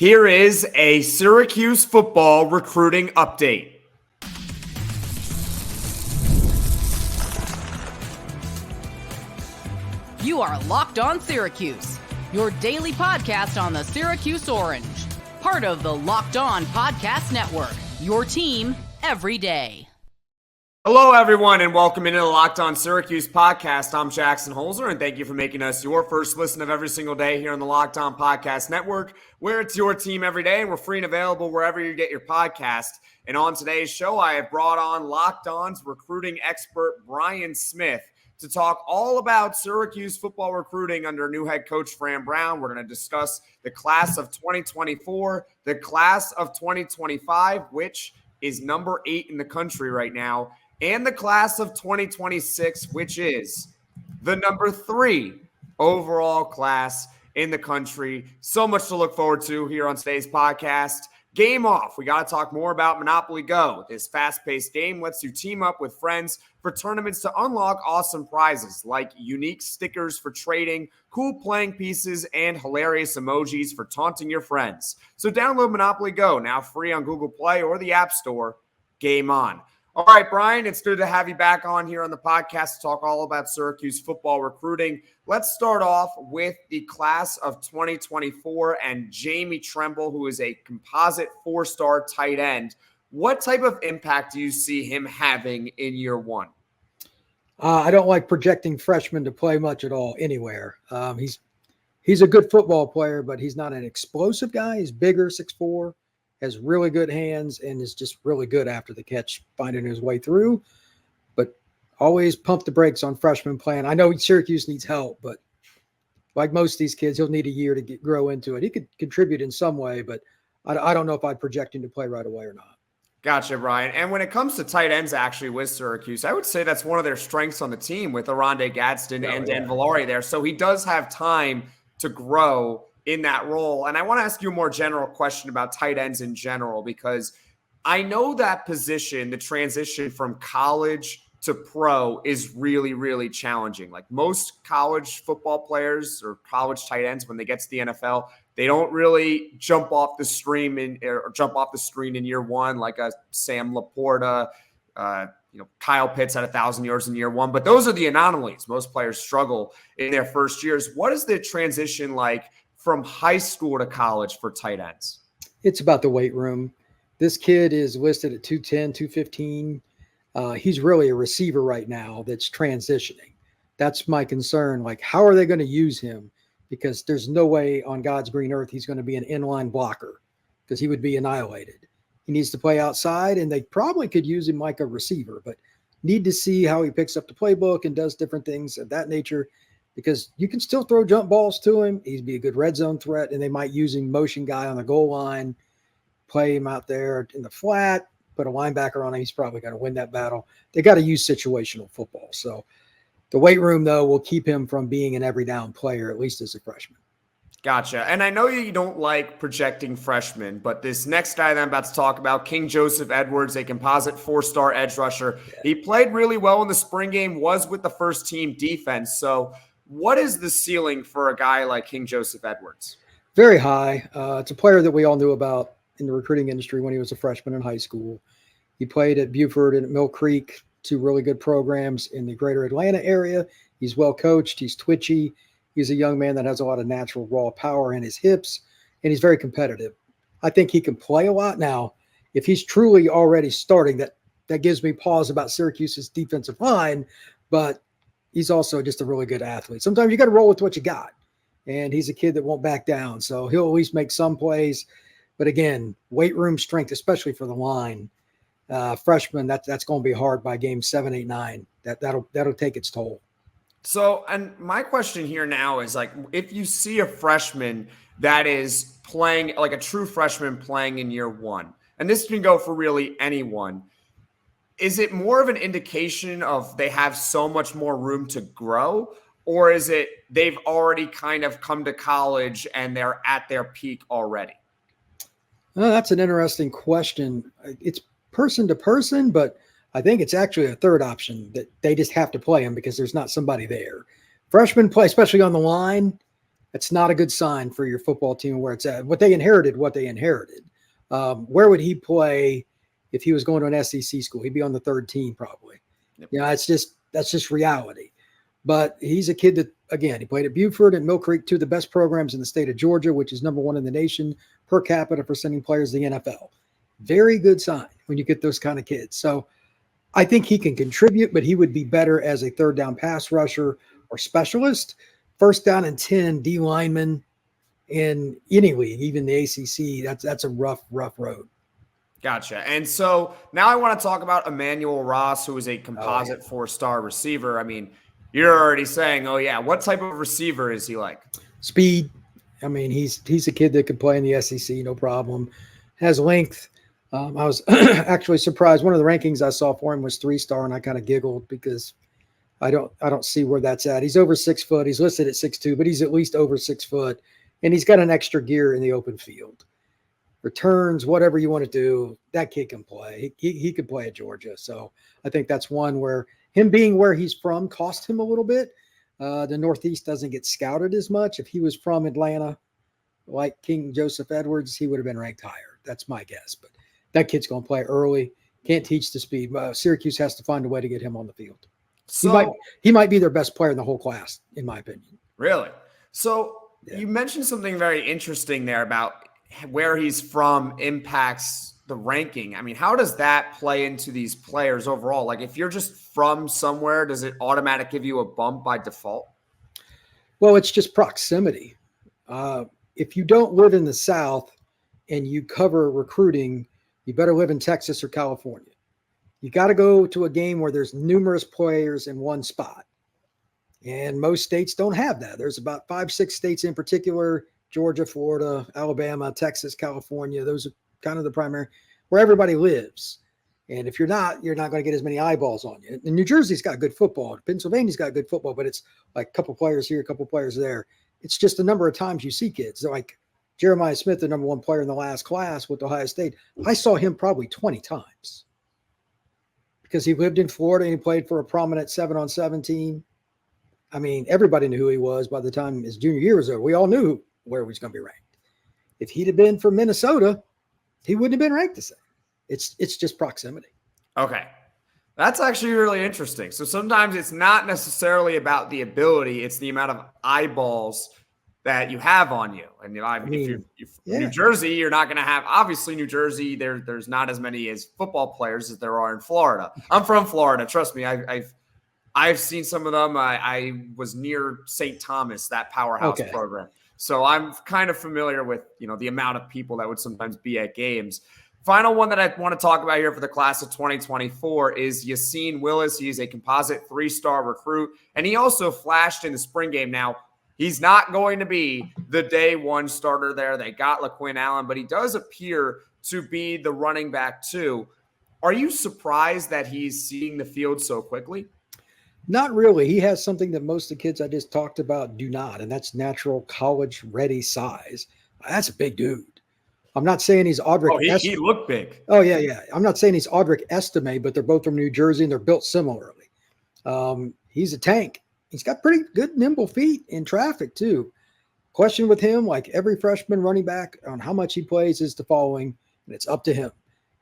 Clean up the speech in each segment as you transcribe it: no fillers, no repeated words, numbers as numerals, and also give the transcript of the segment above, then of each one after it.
Here is a Syracuse football recruiting update. You are Locked On Syracuse, your daily podcast on the Syracuse Orange. Part of the Locked On Podcast Network, your team every day. Hello, everyone, and welcome into the Locked On Syracuse Podcast. I'm Jackson Holzer, and thank you for making us your first listen of every single day here on the Locked On Podcast Network, where it's your team every day, and we're free and available wherever you get your podcast. And on today's show, I have brought on Locked On's recruiting expert, Brian Smith, to talk all about Syracuse football recruiting under new head coach Fran. We're going to discuss the class of 2024, the class of 2025, which is number 8 in the country right now, and the class of 2026, which is the number 3 overall class in the country. So much to look forward to here on today's podcast. Game off. We got to talk more about Monopoly Go. This fast-paced game lets you team up with friends for tournaments to unlock awesome prizes like unique stickers for trading, cool playing pieces, and hilarious emojis for taunting your friends. So download Monopoly Go, now free on Google Play or the App Store. Game on. All right, Brian, it's good to have you back on here on the podcast to talk all about Syracuse football recruiting. Let's start off with the class of 2024 and Jamie Tremble, who is a composite 4-star tight end. What type of impact do you see him having in year one? I don't like projecting freshmen to play much at all anywhere. He's a good football player, but he's not an explosive guy. He's bigger, 6'4", has really good hands, and is just really good after the catch, finding his way through. But always pump the brakes on freshman playing. I know Syracuse needs help, but like most of these kids, he'll need a year to grow into it. He could contribute in some way, but I don't know if I'd project him to play right away or not. Gotcha, Brian. And when it comes to tight ends, actually, with Syracuse, I would say that's one of their strengths on the team with Aronde Gadsden and Dan Villari there. So he does have time to grow in that role. And I want to ask you a more general question about tight ends in general, because I know that position, the transition from college to pro, is really, really challenging. Like most college football players or college tight ends, when they get to the NFL, they don't really jump off the screen in year one, like a Sam Laporta, Kyle Pitts at 1,000 yards in year one. But those are the anomalies. Most players struggle in their first years. What is the transition like from high school to college for tight ends? It's about the weight room. This kid is listed at 210, 215. He's really a receiver right now that's transitioning. That's my concern. Like, how are they going to use him? Because there's no way on God's green earth he's going to be an inline blocker, because he would be annihilated. He needs to play outside, and they probably could use him like a receiver, but need to see how he picks up the playbook and does different things of that nature, because you can still throw jump balls to him. He'd be a good red zone threat, and they might use him motion guy on the goal line, play him out there in the flat, put a linebacker on him. He's probably going to win that battle. They got to use situational football. So the weight room, though, will keep him from being an every down player, at least as a freshman. Gotcha. And I know you don't like projecting freshmen, but this next guy that I'm about to talk about, King Joseph Edwards, a composite 4-star edge rusher. Yeah. He played really well in the spring game, was with the first team defense. So what is the ceiling for a guy like King Joseph Edwards? Very high. It's a player that we all knew about in the recruiting industry when he was a freshman in high school. He played at Buford and at Mill Creek, 2 really good programs in the greater Atlanta area. He's well coached. He's twitchy. He's a young man that has a lot of natural raw power in his hips, and he's very competitive. I think he can play a lot. Now, if he's truly already starting, that gives me pause about Syracuse's defensive line, but he's also just a really good athlete. Sometimes you got to roll with what you got, and he's a kid that won't back down, so he'll at least make some plays. But again, weight room strength, especially for the line, freshman, that's going to be hard by game 7, 8, 9. That'll take its toll. So, and my question here now is, like, if you see a freshman that is playing, like a true freshman playing in year one, and this can go for really anyone, is it more of an indication of they have so much more room to grow, or is it they've already kind of come to college and they're at their peak already? Well, that's an interesting question. It's person to person, but I think it's actually a third option that they just have to play him because there's not somebody there. Freshmen play, especially on the line. It's not a good sign for your football team where it's at. What they inherited. Where would he play if he was going to an SEC school? He'd be on the third team probably. Yep. That's just reality. But he's a kid that, again, he played at Buford and Mill Creek, two of the best programs in the state of Georgia, which is number one in the nation per capita for sending players to the NFL. Very good sign when you get those kind of kids. So I think he can contribute, but he would be better as a third down pass rusher or specialist. First down and 10 D lineman in any league, even the ACC, that's a rough road. Gotcha. And so now I want to talk about Emmanuel Ross, who is a composite 4-star receiver. I mean, you're already saying, oh yeah, what type of receiver is he like? Speed. I mean, he's a kid that could play in the SEC, no problem. Has length. I was actually surprised. One of the rankings I saw for him was 3-star, and I kind of giggled because I don't see where that's at. He's over 6 foot. He's listed at 6'2", but he's at least over 6 foot, and he's got an extra gear in the open field. Returns, whatever you want to do, that kid can play. He could play at Georgia. So I think that's one where him being where he's from cost him a little bit. The Northeast doesn't get scouted as much. If he was from Atlanta, like King Joseph Edwards, he would have been ranked higher. That's my guess. But that kid's going to play early. Can't teach the speed. Syracuse has to find a way to get him on the field. So he might be their best player in the whole class, in my opinion. Really? So Yeah. You mentioned something very interesting there about where he's from impacts the ranking. I mean, how does that play into these players overall? Like, if you're just from somewhere, does it automatically give you a bump by default? Well, it's just proximity. If you don't live in the South and you cover recruiting, you better live in Texas or California. You got to go to a game where there's numerous players in one spot. And most states don't have that. There's about 5-6 states in particular: Georgia, Florida, Alabama, Texas, California. Those are kind of the primary where everybody lives. And if you're not going to get as many eyeballs on you. And New Jersey's got good football. Pennsylvania's got good football, but it's like a couple players here, a couple players there. It's just the number of times you see kids. They're like Jeremiah Smith, the number one player in the last class with Ohio State. I saw him probably 20 times because he lived in Florida and he played for a prominent 7-on-7 team. I mean, everybody knew who he was by the time his junior year was over. We all knew where he was going to be ranked. If he'd have been from Minnesota, he wouldn't have been ranked the same. It's just proximity. Okay. That's actually really interesting. So sometimes it's not necessarily about the ability, it's the amount of eyeballs that you have on you. And if you're New Jersey, you're not going to have, obviously New Jersey, there's not as many as football players as there are in Florida. I'm from Florida. Trust me. I've seen some of them. I was near St. Thomas, that powerhouse program. So I'm kind of familiar with, the amount of people that would sometimes be at games. Final one that I want to talk about here for the class of 2024 is Yassine Willis. He's a composite 3-star recruit, and he also flashed in the spring game. Now, he's not going to be the day one starter there. They got LaQuinn Allen, but he does appear to be the running back too. Are you surprised that he's seeing the field so quickly? Not really. He has something that most of the kids I just talked about do not, and that's natural college-ready size. That's a big dude. I'm not saying he's Audric. Oh, he looked big. Oh, yeah. I'm not saying he's Audric Estime, but they're both from New Jersey, and they're built similarly. He's a tank. He's got pretty good nimble feet in traffic, too. Question with him, like every freshman running back, on how much he plays is the following, and it's up to him.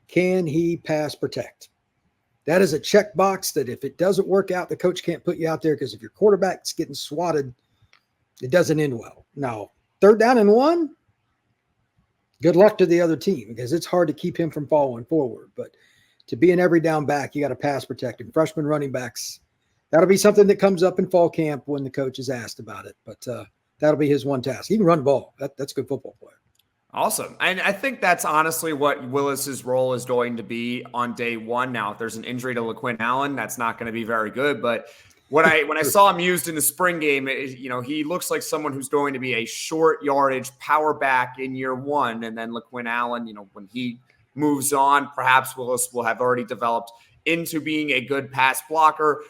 Can he pass protect? That is a checkbox that if it doesn't work out, the coach can't put you out there, because if your quarterback's getting swatted, it doesn't end well. Now, 3rd down and 1, good luck to the other team, because it's hard to keep him from falling forward. But to be an every down back, you got to pass protect. And freshman running backs, that'll be something that comes up in fall camp when the coach is asked about it. But that'll be his one task. He can run the ball. That's a good football player. Awesome. And I think that's honestly what Willis's role is going to be on day one. Now, if there's an injury to LaQuinn Allen, that's not going to be very good. But when I saw him used in the spring game, he looks like someone who's going to be a short yardage power back in year one. And then LaQuinn Allen, when he moves on, perhaps Willis will have already developed into being a good pass blocker.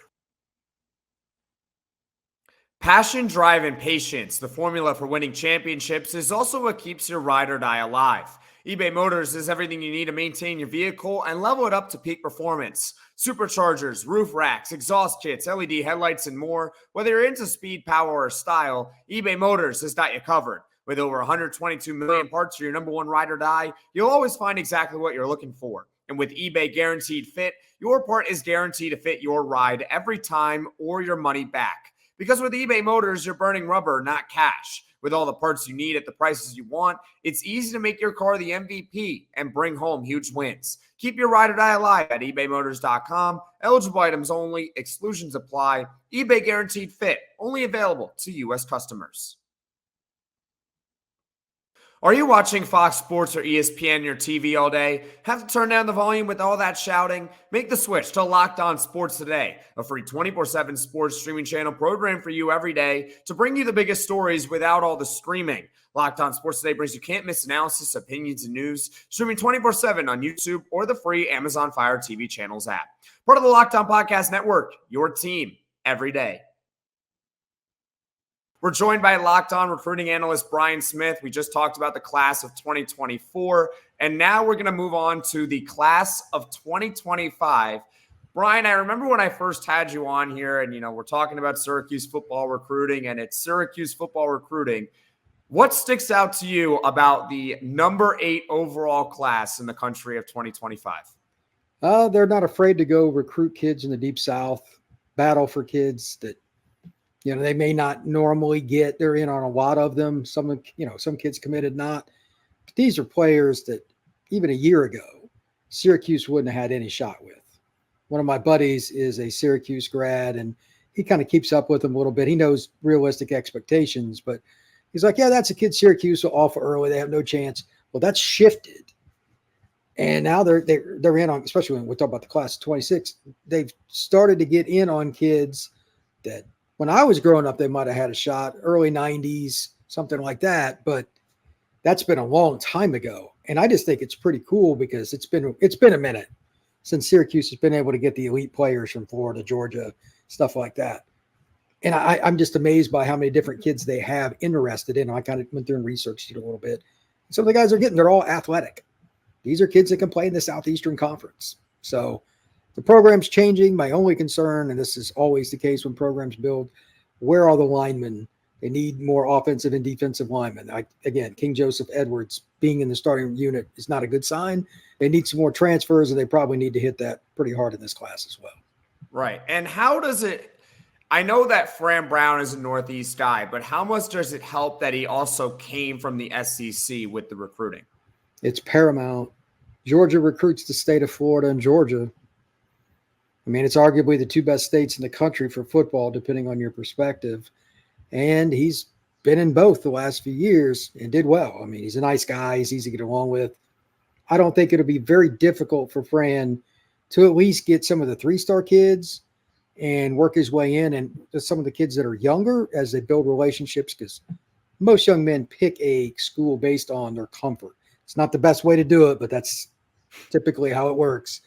Passion, drive, and patience, the formula for winning championships, is also what keeps your ride or die alive. eBay Motors is everything you need to maintain your vehicle and level it up to peak performance. Superchargers, roof racks, exhaust kits, LED headlights, and more. Whether you're into speed, power, or style, eBay Motors has got you covered. With over 122 million parts for your number one ride or die, you'll always find exactly what you're looking for. And with eBay Guaranteed Fit, your part is guaranteed to fit your ride every time or your money back. Because with eBay Motors, you're burning rubber, not cash. With all the parts you need at the prices you want, it's easy to make your car the MVP and bring home huge wins. Keep your ride or die alive at ebaymotors.com. Eligible items only. Exclusions apply. eBay Guaranteed Fit. Only available to U.S. customers. Are you watching Fox Sports or ESPN on your TV all day? Have to turn down the volume with all that shouting? Make the switch to Locked On Sports Today, a free 24/7 sports streaming channel programmed for you every day to bring you the biggest stories without all the screaming. Locked On Sports Today brings you can't-miss analysis, opinions, and news, streaming 24/7 on YouTube or the free Amazon Fire TV channels app. Part of the Locked On Podcast Network, your team every day. We're joined by Locked On recruiting analyst Brian Smith. We just talked about the class of 2024, and now we're going to move on to the class of 2025. Brian, I remember when I first had you on here, and we're talking about Syracuse football recruiting, and it's Syracuse football recruiting. What sticks out to you about the number 8 overall class in the country of 2025? They're not afraid to go recruit kids in the Deep South, battle for kids that they may not normally get. They're in on a lot of them. Some kids committed not. But these are players that even a year ago, Syracuse wouldn't have had any shot with. One of my buddies is a Syracuse grad, and he kind of keeps up with them a little bit. He knows realistic expectations, but he's like, yeah, that's a kid Syracuse will offer early. They have no chance. Well, that's shifted. And now they're in on, especially when we talk about the class of 26, they've started to get in on kids that when I was growing up, they might have had a shot, early 90s, something like that. But that's been a long time ago. And I just think it's pretty cool because it's been a minute since Syracuse has been able to get the elite players from Florida, Georgia, stuff like that. And I'm just amazed by how many different kids they have interested in. I kind of went through and researched it a little bit. Some of the guys they're all athletic. These are kids that can play in the Southeastern Conference. So the program's changing. My only concern, and this is always the case when programs build, where are the linemen? They need more offensive and defensive linemen. Again, King Joseph Edwards being in the starting unit is not a good sign. They need some more transfers, and they probably need to hit that pretty hard in this class as well. Right. And how does it – I know that Fran Brown is a Northeast guy, but how much does it help that he also came from the SEC with the recruiting? It's paramount. Georgia recruits the state of Florida and Georgia. I mean, it's arguably the 2 best states in the country for football, depending on your perspective. And he's been in both the last few years and did well. I mean, he's a nice guy. He's easy to get along with. I don't think it'll be very difficult for Fran to at least get some of the 3-star kids and work his way in. And some of the kids that are younger as they build relationships, because most young men pick a school based on their comfort. It's not the best way to do it, but that's typically how it works.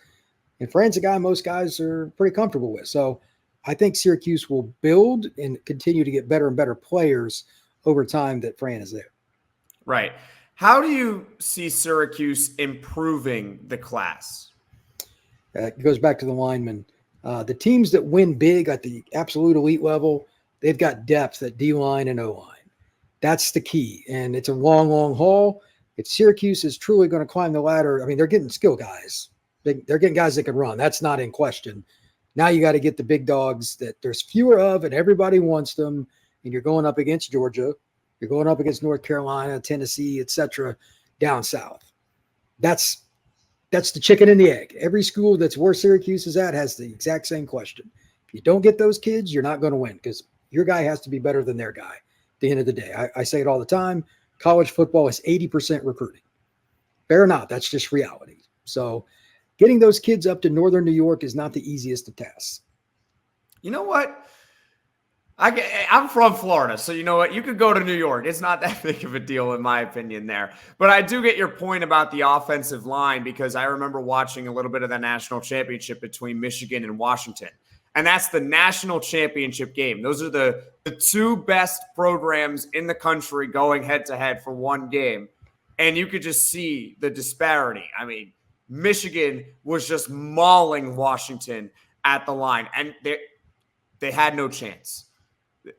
And Fran's a guy most guys are pretty comfortable with. So I think Syracuse will build and continue to get better and better players over time that Fran is there. Right. How do you see Syracuse improving the class? It goes back to the linemen. The teams that win big at the absolute elite level, they've got depth at D-line and O-line. That's the key. And it's a long, long haul. If Syracuse is truly going to climb the ladder, I mean, they're getting skill guys. They're getting guys that can run. That's not in question. Now you got to get the big dogs that there's fewer of and everybody wants them. And you're going up against Georgia. You're going up against North Carolina, Tennessee, etc. down south. That's the chicken and the egg. Every school that's where Syracuse is at has the exact same question. If you don't get those kids, you're not going to win because your guy has to be better than their guy at the end of the day. I say it all the time. College football is 80% recruiting. Fair or not, that's just reality. So getting those kids up to Northern New York is not the easiest of tasks. You know what? I'm from Florida, so you know what? You could go to New York. It's not that big of a deal, in my opinion, there. But I do get your point about the offensive line because I remember watching a little bit of the national championship between Michigan and Washington. And that's the national championship game. Those are the 2 best programs in the country going head-to-head for one game. And you could just see the disparity. I mean, Michigan was just mauling Washington at the line, and they had no chance.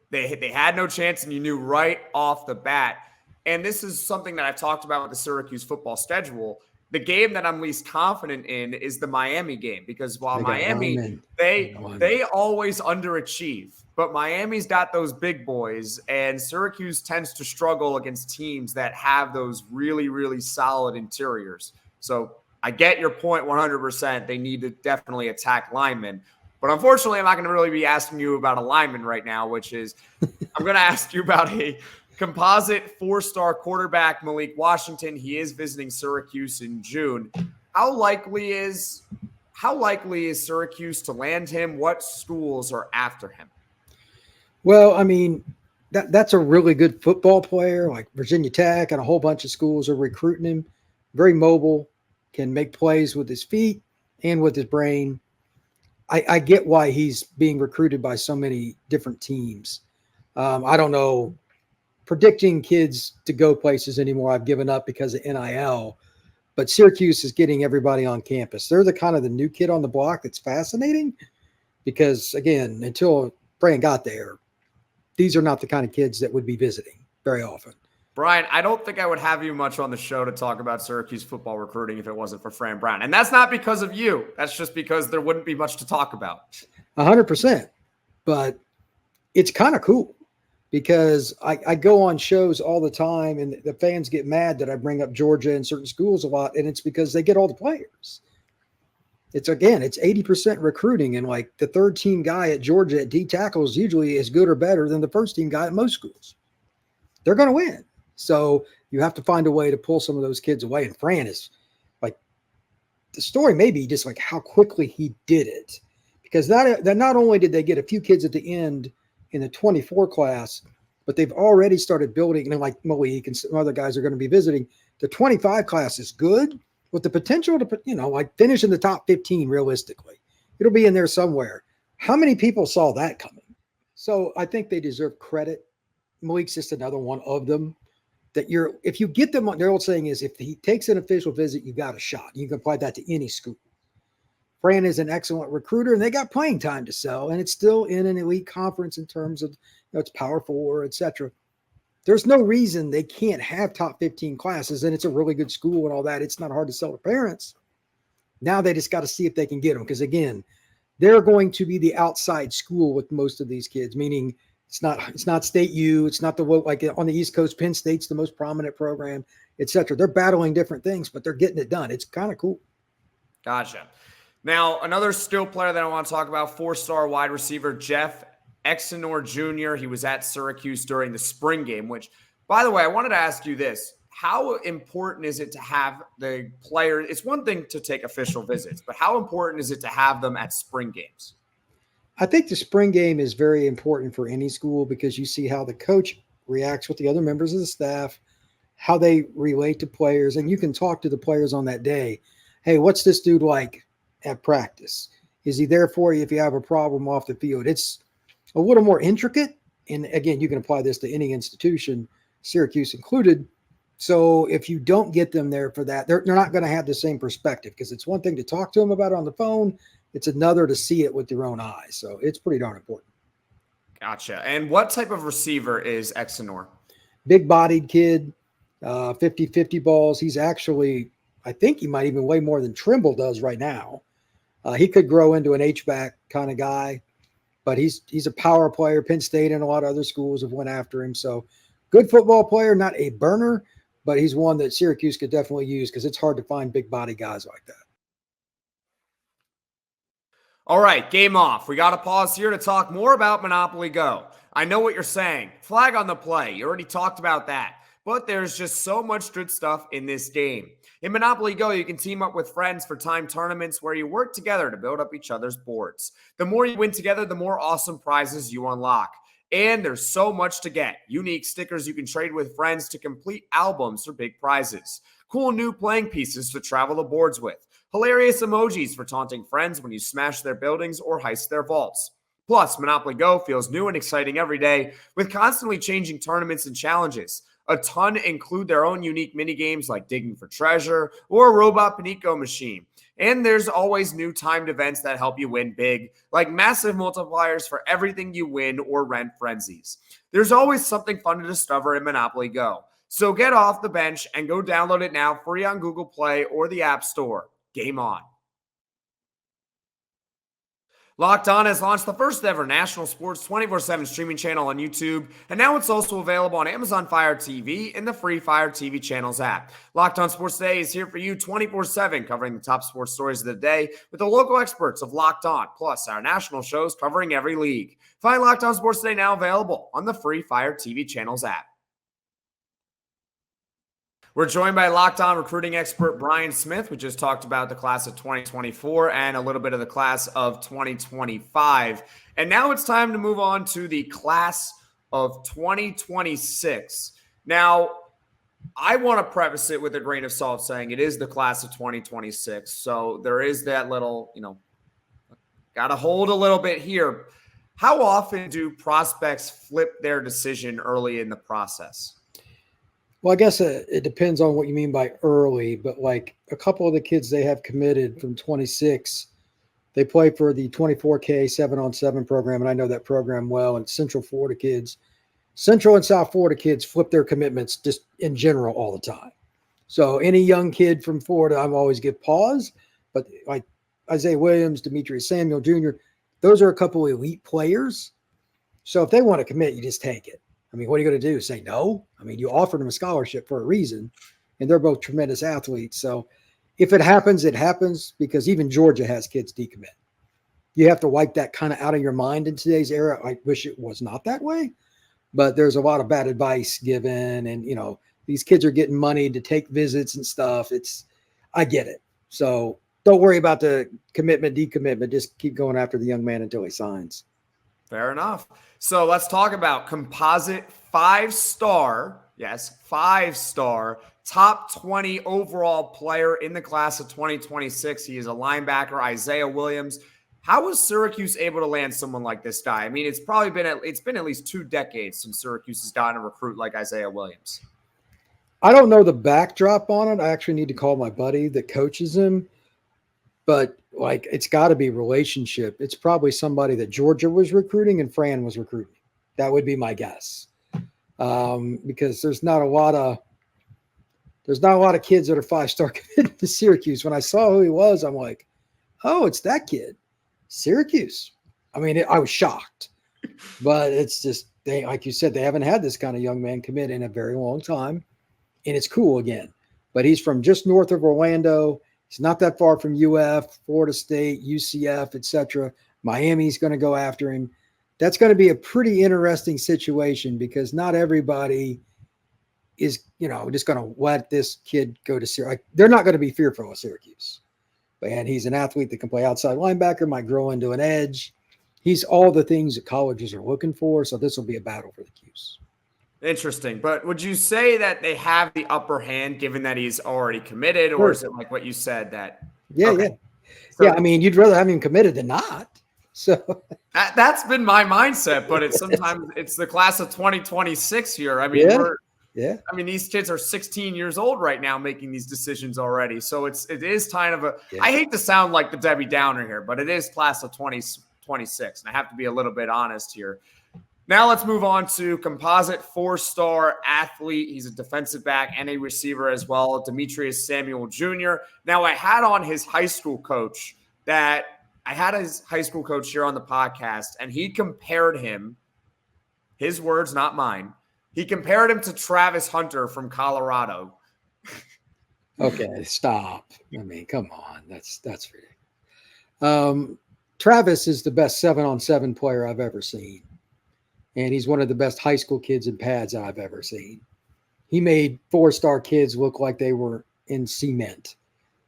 They had no chance, and you knew right off the bat. And this is something that I've talked about with the Syracuse football schedule. The game that I'm least confident in is the Miami game, because while Miami, they always underachieve, but Miami's got those big boys, and Syracuse tends to struggle against teams that have those really, really solid interiors. So I get your point 100%. They need to definitely attack linemen. But unfortunately, I'm not going to really be asking you about a lineman right now, which is I'm going to ask you about a composite 4-star quarterback, Malik Washington. He is visiting Syracuse in June. How likely is Syracuse to land him? What schools are after him? Well, I mean, that's a really good football player. Like Virginia Tech and a whole bunch of schools are recruiting him. Very mobile, can make plays with his feet and with his brain. I get why he's being recruited by so many different teams. I don't know. Predicting kids to go places anymore, I've given up because of NIL. But Syracuse is getting everybody on campus. They're the new kid on the block that's fascinating because, again, until Fran got there, these are not the kind of kids that would be visiting very often. Brian, I don't think I would have you much on the show to talk about Syracuse football recruiting if it wasn't for Fran Brown. And that's not because of you. That's just because there wouldn't be much to talk about. 100%. But it's kind of cool because I go on shows all the time and the fans get mad that I bring up Georgia and certain schools a lot. And it's because they get all the players. It's 80% recruiting. And like the third team guy at Georgia at D tackle is usually as good or better than the first team guy at most schools. They're going to win. So you have to find a way to pull some of those kids away. And Fran is like, the story may be just like how quickly he did it, because that not only did they get a few kids at the end in the 24 class, but they've already started building, and like Malik and some other guys are going to be visiting. The 25 class is good with the potential to, finish in the top 15 realistically. It'll be in there somewhere. How many people saw that coming? So I think they deserve credit. Malik's just another one of them. If you get them, their old saying is, if he takes an official visit, you got a shot. You can apply that to any school. Fran is an excellent recruiter, and they got playing time to sell, and it's still in an elite conference in terms of it's Power 4, et cetera. There's no reason they can't have top 15 classes, and it's a really good school and all that. It's not hard to sell to parents. Now they just got to see if they can get them, because, again, they're going to be the outside school with most of these kids, meaning it's not State U. It's not like on the East Coast, Penn State's the most prominent program, et cetera. They're battling different things, but they're getting it done. It's kind of cool. Gotcha. Now, another skill player that I want to talk about, 4-star wide receiver, Jeff Exinor Jr. He was at Syracuse during the spring game, which, by the way, I wanted to ask you this. How important is it to have the player? It's one thing to take official visits, but how important is it to have them at spring games? I think the spring game is very important for any school because you see how the coach reacts with the other members of the staff, how they relate to players, and you can talk to the players on that day. Hey, what's this dude like at practice? Is he there for you if you have a problem off the field? It's a little more intricate. And again, you can apply this to any institution, Syracuse included. So if you don't get them there for that, they're not going to have the same perspective, because it's one thing to talk to them about it on the phone. It's another to see it with your own eyes. So it's pretty darn important. Gotcha. And what type of receiver is Exinor? Big-bodied kid, 50-50 balls. He's actually, I think he might even weigh more than Trimble does right now. He could grow into an H-back kind of guy, but he's a power player. Penn State and a lot of other schools have went after him. So good football player, not a burner, but he's one that Syracuse could definitely use because it's hard to find big-body guys like that. All right, game off. We got to pause here to talk more about Monopoly Go. I know what you're saying. Flag on the play. You already talked about that. But there's just so much good stuff in this game. In Monopoly Go, you can team up with friends for timed tournaments where you work together to build up each other's boards. The more you win together, the more awesome prizes you unlock. And there's so much to get. Unique stickers you can trade with friends to complete albums for big prizes. Cool new playing pieces to travel the boards with. Hilarious emojis for taunting friends when you smash their buildings or heist their vaults. Plus, Monopoly Go feels new and exciting every day with constantly changing tournaments and challenges. A ton include their own unique mini games like digging for treasure or a robot Panico machine. And there's always new timed events that help you win big, like massive multipliers for everything you win or rent frenzies. There's always something fun to discover in Monopoly Go. So get off the bench and go download it now free on Google Play or the App Store. Game on. Locked On has launched the first ever national sports 24/7 streaming channel on YouTube, and now it's also available on Amazon Fire TV and the free Fire TV channels app. Locked On Sports Today is here for you 24/7, covering the top sports stories of the day with the local experts of Locked On, plus our national shows covering every league. Find Locked On Sports Today now available on the free Fire TV channels app. We're joined by Locked On recruiting expert Brian Smith. We just talked about the class of 2024 and a little bit of the class of 2025. And now it's time to move on to the class of 2026. Now, I want to preface it with a grain of salt saying it is the class of 2026. So there is that little, got to hold a little bit here. How often do prospects flip their decision early in the process? Well, I guess it depends on what you mean by early, but like a couple of the kids they have committed from 26, they play for the 24K 7-on-7 program, and I know that program well, and Central and South Florida kids flip their commitments just in general all the time. So any young kid from Florida, I always give pause, but like Izayia Williams, Demetrius Samuel Jr., those are a couple of elite players. So if they want to commit, you just take it. I mean, what are you going to do? Say no? I mean, you offered them a scholarship for a reason, and they're both tremendous athletes. So if it happens, it happens, because even Georgia has kids decommit. You have to wipe that kind of out of your mind in today's era. I wish it was not that way, but there's a lot of bad advice given, and, these kids are getting money to take visits and stuff. I get it. So don't worry about the commitment, decommitment. Just keep going after the young man until he signs. Fair enough. So let's talk about composite 5-star, yes, 5-star, top 20 overall player in the class of 2026. He is a linebacker, Izayia Williams. How was Syracuse able to land someone like this guy? I mean, it's been at least 2 decades since Syracuse has gotten a recruit like Izayia Williams. I don't know the backdrop on it. I actually need to call my buddy that coaches him. But it's got to be relationship. It's probably somebody that Georgia was recruiting and Fran was recruiting. That would be my guess. Because there's not a lot of kids that are 5-star committed to Syracuse. When I saw who he was, I'm like, oh, it's that kid, Syracuse. I mean, I was shocked, but it's just like you said, they haven't had this kind of young man commit in a very long time, and it's cool again. But he's from just north of Orlando. He's not that far from UF, Florida State, UCF, etc. Miami's going to go after him. That's going to be a pretty interesting situation, because not everybody is, just going to let this kid go to Syracuse. They're not going to be fearful of Syracuse. And he's an athlete that can play outside linebacker, might grow into an edge. He's all the things that colleges are looking for. So this will be a battle for the Cuse. Interesting. But would you say that they have the upper hand given that he's already committed, or is it like what you said that? Yeah, okay. So, I mean, you'd rather have him committed than not. So that's been my mindset, but it's the class of 2026 here. I mean, I mean, these kids are 16 years old right now making these decisions already. So it is kind of I hate to sound like the Debbie Downer here, but it is class of 2026. And I have to be a little bit honest here. Now let's move on to composite 4-star athlete. He's a defensive back and a receiver as well, Demetrius Samuel Jr. Now, I had his high school coach here on the podcast, and he compared him, his words, not mine. He compared him to Travis Hunter from Colorado. Okay, stop. I mean, come on. That's ridiculous. Travis is the best 7-on-7 player I've ever seen. And he's one of the best high school kids in pads I've ever seen. He made 4-star kids look like they were in cement.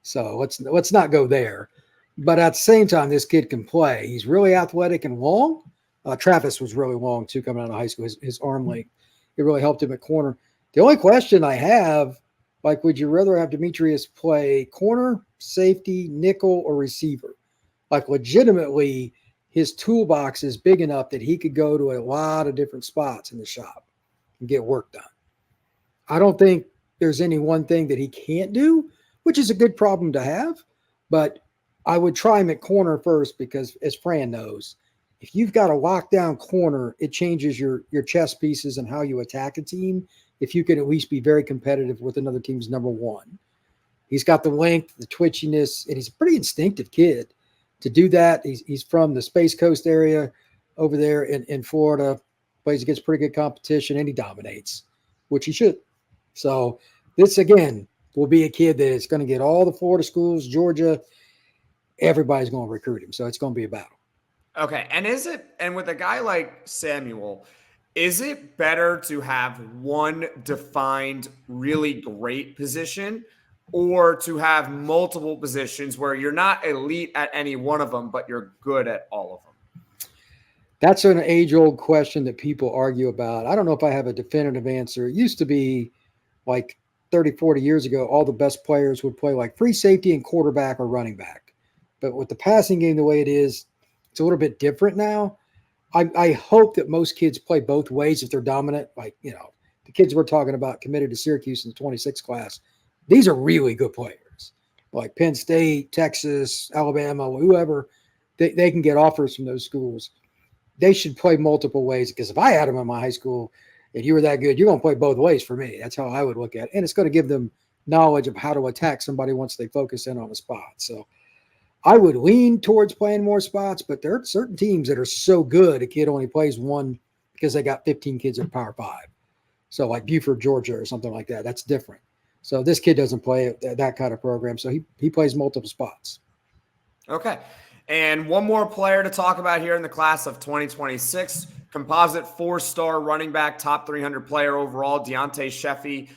So let's not go there. But at the same time, this kid can play. He's really athletic and long. Travis was really long too coming out of high school. His arm length, it really helped him at corner. The only question I have, would you rather have Demetrius play corner, safety, nickel, or receiver? Legitimately, his toolbox is big enough that he could go to a lot of different spots in the shop and get work done. I don't think there's any one thing that he can't do, which is a good problem to have. But I would try him at corner first because, as Fran knows, if you've got a lockdown corner, it changes your chess pieces and how you attack a team. If you can at least be very competitive with another team's number one. He's got the length, the twitchiness, and he's a pretty instinctive kid to do that. He's from the Space Coast area over there in Florida, plays against pretty good competition, and he dominates, which he should. So this, again, will be a kid that is going to get all the Florida schools, Georgia. Everybody's going to recruit him. So it's going to be a battle. Okay. And with a guy like Samuel, is it better to have one defined, really great position or to have multiple positions where you're not elite at any one of them, but you're good at all of them? That's an age-old question that people argue about. I don't know if I have a definitive answer. It used to be like 30, 40 years ago, all the best players would play like free safety and quarterback or running back. But with the passing game the way it is, it's a little bit different now. I hope that most kids play both ways if they're dominant. Like, the kids we're talking about committed to Syracuse in the 26 class, these are really good players. Like Penn State, Texas, Alabama, whoever, they can get offers from those schools. They should play multiple ways because if I had them in my high school and you were that good, you're going to play both ways for me. That's how I would look at it. And it's going to give them knowledge of how to attack somebody once they focus in on a spot. So I would lean towards playing more spots, but there are certain teams that are so good a kid only plays one because they got 15 kids at Power 5. So like Buford, Georgia or something like that. That's different. So this kid doesn't play that kind of program. So he plays multiple spots. Okay. And one more player to talk about here in the class of 2026, composite 4-star running back, top 300 player overall, Deontay Sheffy.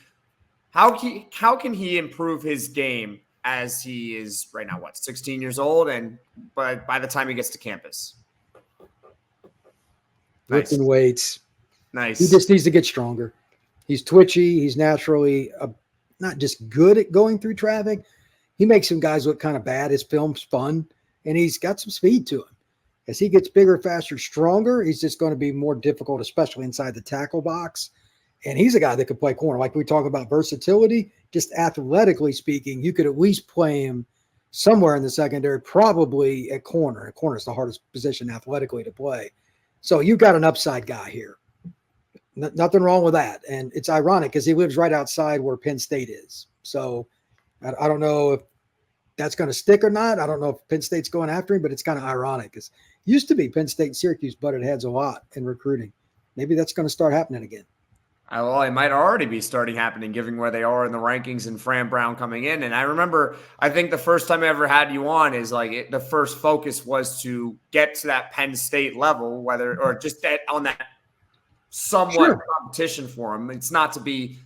How can he improve his game as he is right now, 16 years old, but by the time he gets to campus? Lifting weights. Nice. He just needs to get stronger. He's twitchy. He's naturally not just good at going through traffic. He makes some guys look kind of bad. His film's fun, and he's got some speed to him. As he gets bigger, faster, stronger, he's just going to be more difficult, especially inside the tackle box. And he's a guy that could play corner. Like we talk about versatility, just athletically speaking, you could at least play him somewhere in the secondary, probably at corner. And corner is the hardest position athletically to play. So you've got an upside guy here. Nothing wrong with that. And it's ironic because he lives right outside where Penn State is. So I don't know if that's going to stick or not. I don't know if Penn State's going after him, but it's kind of ironic because it used to be Penn State and Syracuse butted heads a lot in recruiting. Maybe that's going to start happening again. Well, it might already be starting happening given where they are in the rankings and Fran Brown coming in. And I remember, I think the first time I ever had you on is the first focus was to get to that Penn State level, or just on that somewhat competition for him. It's not to be,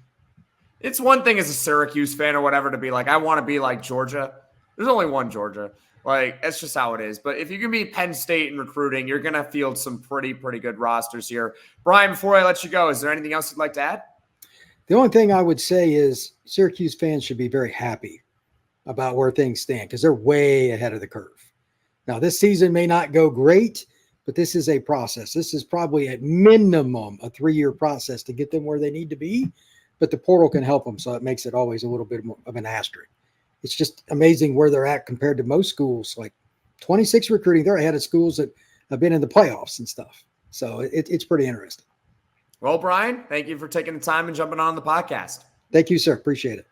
it's one thing as a Syracuse fan or whatever to be like, I want to be like Georgia. There's only one Georgia. That's just how it is. But if you can be Penn State in recruiting, you're going to field some pretty good rosters here. Brian, before I let you go, is there anything else you'd like to add? The only thing I would say is Syracuse fans should be very happy about where things stand because they're way ahead of the curve. Now, this season may not go great, but this is a process. This is probably at minimum a 3-year process to get them where they need to be, but the portal can help them, so it makes it always a little bit more of an asterisk. It's just amazing where they're at compared to most schools. Like 26 recruiting, they're ahead of schools that have been in the playoffs and stuff. So it's pretty interesting. Well, Brian, thank you for taking the time and jumping on the podcast. Thank you, sir. Appreciate it.